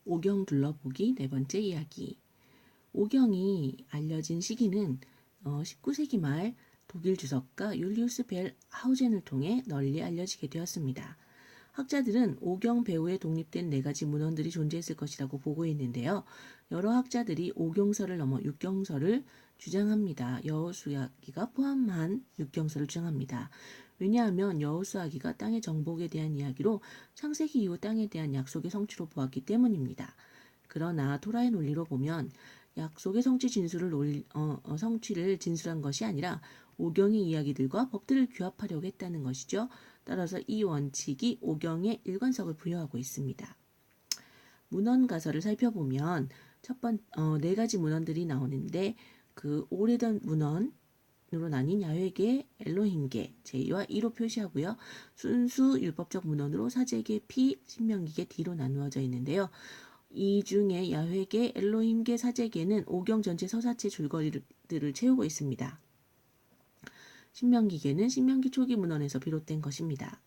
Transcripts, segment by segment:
오경 둘러보기 네 번째 이야기. 오경이 알려진 시기는 19세기 말 독일 주석가 율리우스 벨 하우젠을 통해 널리 알려지게 되었습니다. 학자들은 오경 배후에 독립된 네 가지 문헌들이 존재했을 것이라고 보고 있는데요. 여러 학자들이 오경서를 넘어 육경서를 주장합니다. 여호수아기가 포함한 육경서를 주장합니다. 왜냐하면 여호수아기가 땅의 정복에 대한 이야기로 창세기 이후 땅에 대한 약속의 성취로 보았기 때문입니다. 그러나 토라의 논리로 보면 약속의 성취를 진술한 것이 아니라 오경의 이야기들과 법들을 규합하려고 했다는 것이죠. 따라서 이 원칙이 오경의 일관성을 부여하고 있습니다. 문헌 가설을 살펴보면 네 가지 문헌들이 나오는데 그 오래된 문헌으로 나뉜 야훼계, 엘로힘계, 제2와 2로 표시하고요. 순수 율법적 문헌으로 사제계 P, 신명기계 D로 나누어져 있는데요. 이 중에 야훼계, 엘로힘계, 사제계는 오경 전체 서사체 줄거리들을 채우고 있습니다. 신명기계는 신명기 초기 문헌에서 비롯된 것입니다.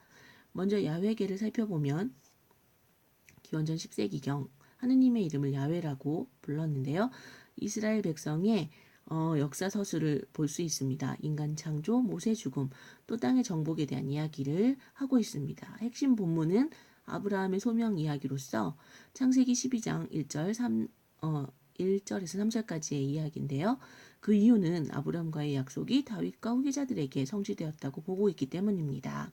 먼저 야훼계를 살펴보면 기원전 10세기경 하느님의 이름을 야훼라고 불렀는데요. 이스라엘 백성의 역사 서술을 볼 수 있습니다. 인간 창조, 모세 죽음, 또 땅의 정복에 대한 이야기를 하고 있습니다. 핵심 본문은 아브라함의 소명 이야기로서 창세기 12장 1절에서 3절까지의 이야기인데요. 그 이유는 아브라함과의 약속이 다윗과 후계자들에게 성취되었다고 보고 있기 때문입니다.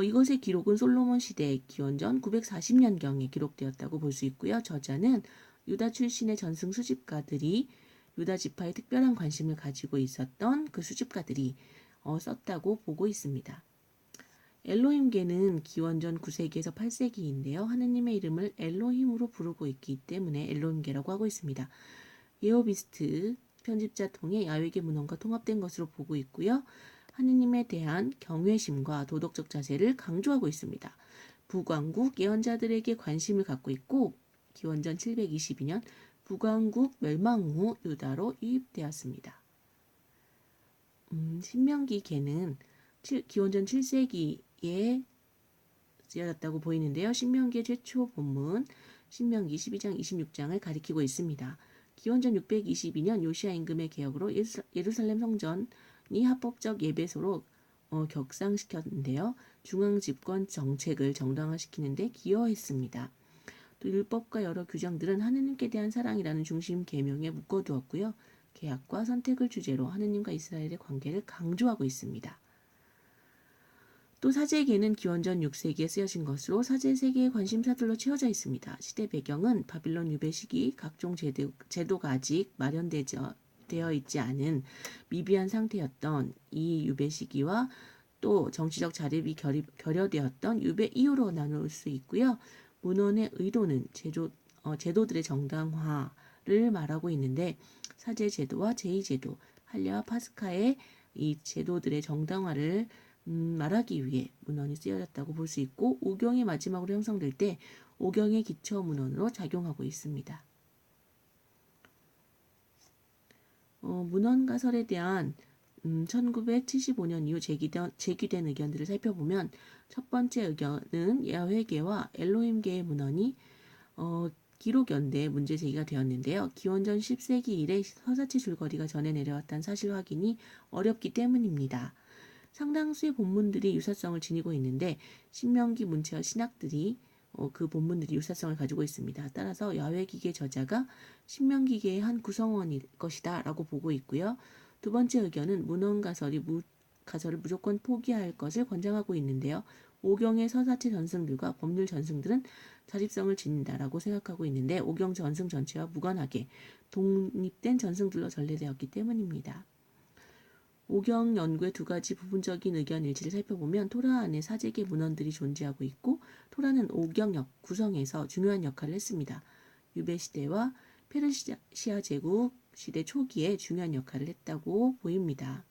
이것의 기록은 솔로몬 시대 기원전 940년경에 기록되었다고 볼 수 있고요. 저자는 유다 출신의 전승 수집가들이 유다 지파에 특별한 관심을 가지고 있었던 그 수집가들이 썼다고 보고 있습니다. 엘로힘계는 기원전 9세기에서 8세기인데요. 하느님의 이름을 엘로힘으로 부르고 있기 때문에 엘로힘계라고 하고 있습니다. 예호비스트 편집자 통해 야훼계 문헌과 통합된 것으로 보고 있고요. 하느님에 대한 경외심과 도덕적 자세를 강조하고 있습니다. 북왕국 예언자들에게 관심을 갖고 있고 기원전 722년 북왕국 멸망 후 유다로 유입되었습니다. 신명기계는 기원전 7세기에 쓰여졌다고 보이는데요. 신명기의 최초 본문 신명기 12장 26장을 가리키고 있습니다. 기원전 622년 요시야 임금의 개혁으로 예루살렘 성전이 합법적 예배소로 격상시켰는데요. 중앙 집권 정책을 정당화시키는데 기여했습니다. 또 율법과 여러 규정들은 하느님께 대한 사랑이라는 중심 계명에 묶어두었고요. 계약과 선택을 주제로 하느님과 이스라엘의 관계를 강조하고 있습니다. 또 사제계는 기원전 6세기에 쓰여진 것으로 사제 세계의 관심사들로 채워져 있습니다. 시대 배경은 바빌론 유배 시기 각종 제도가 아직 마련되어 있지 않은 미비한 상태였던 이 유배 시기와 또 정치적 자립이 결여되었던 유배 이후로 나눌 수 있고요. 문헌의 의도는 제도들의 정당화를 말하고 있는데 사제 제도와 제2제도, 할례와 파스카의 이 제도들의 정당화를 말하기 위해 문헌이 쓰여졌다고 볼 수 있고 오경이 마지막으로 형성될 때 오경의 기초 문헌으로 작용하고 있습니다. 문헌 가설에 대한 1975년 이후 제기된 의견들을 살펴보면 첫 번째 의견은 야훼계와 엘로힘계의 문헌이 기록 연대에 문제 제기가 되었는데요. 기원전 10세기 이래 서사체 줄거리가 전해 내려왔다는 사실 확인이 어렵기 때문입니다. 상당수의 본문들이 유사성을 지니고 있는데 신명기 문체와 신학들이 그 본문들이 유사성을 가지고 있습니다. 따라서 야훼기계 저자가 신명기계의 한 구성원일 것이다 라고 보고 있고요. 두 번째 의견은 문헌 가설을 무조건 포기할 것을 권장하고 있는데요. 오경의 서사체 전승들과 법률 전승들은 자립성을 지닌다라고 생각하고 있는데 오경 전승 전체와 무관하게 독립된 전승들로 전래되었기 때문입니다. 오경 연구의 두 가지 부분적인 의견 일치를 살펴보면 토라 안에 사제계 문헌들이 존재하고 있고 토라는 오경 구성에서 중요한 역할을 했습니다. 유배 시대와 페르시아 제국 시대 초기에 중요한 역할을 했다고 보입니다.